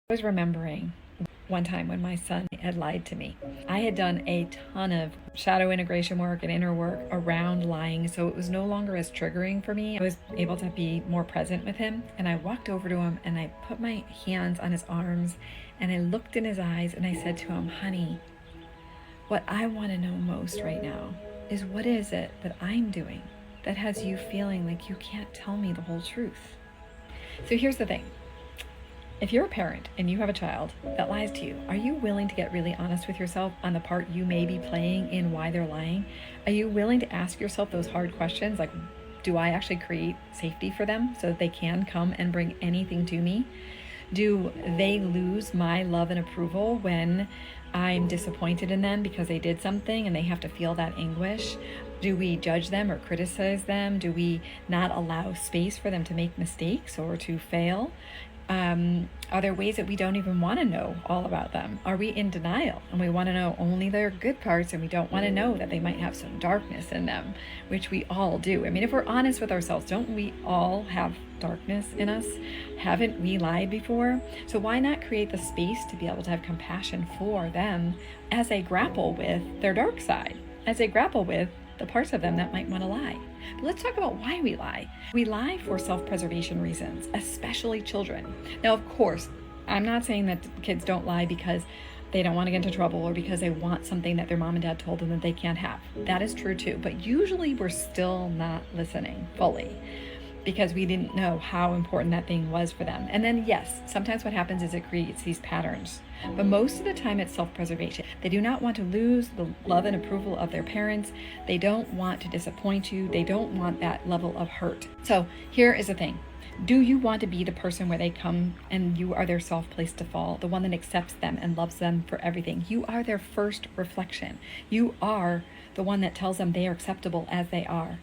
I was remembering one time when my son had lied to me. I had done a ton of shadow integration work and inner work around lying, so it was no longer as triggering for me. I was able to be more present with him, and I walked over to him and I put my hands on his arms and I looked in his eyes and I said to him, honey, what I want to know most right now is what is it that I'm doing that has you feeling like you can't tell me the whole truth? So here's the thing. If you're a parent and you have a child that lies to you, are you willing to get really honest with yourself on the part you may be playing in why they're lying? Are you willing to ask yourself those hard questions like, do I actually create safety for them so that they can come and bring anything to me? Do they lose my love and approval when I'm disappointed in them because they did something and they have to feel that anguish? Do we judge them or criticize them? Do we not allow space for them to make mistakes or to fail? Are there ways that we don't even want to know all about them? Are we in denial and we want to know only their good parts and we don't want to know that they might have some darkness in them, which we all do? I mean, if we're honest with ourselves, don't we all have darkness in us? Haven't we lied before? So why not create the space to be able to have compassion for them as they grapple with their dark side, as they grapple with the parts of them that might want to lie? But let's talk about why we lie. We lie for self-preservation reasons, especially children. Now, of course, I'm not saying that kids don't lie because they don't want to get into trouble or because they want something that their mom and dad told them that they can't have. That is true too, but usually we're still not listening fully because we didn't know how important that thing was for them. And then yes, sometimes what happens is it creates these patterns, but most of the time it's self-preservation. They do not want to lose the love and approval of their parents. They don't want to disappoint you. They don't want that level of hurt. So here is the thing. Do you want to be the person where they come and you are their soft place to fall, the one that accepts them and loves them for everything? You are their first reflection. You are the one that tells them they are acceptable as they are.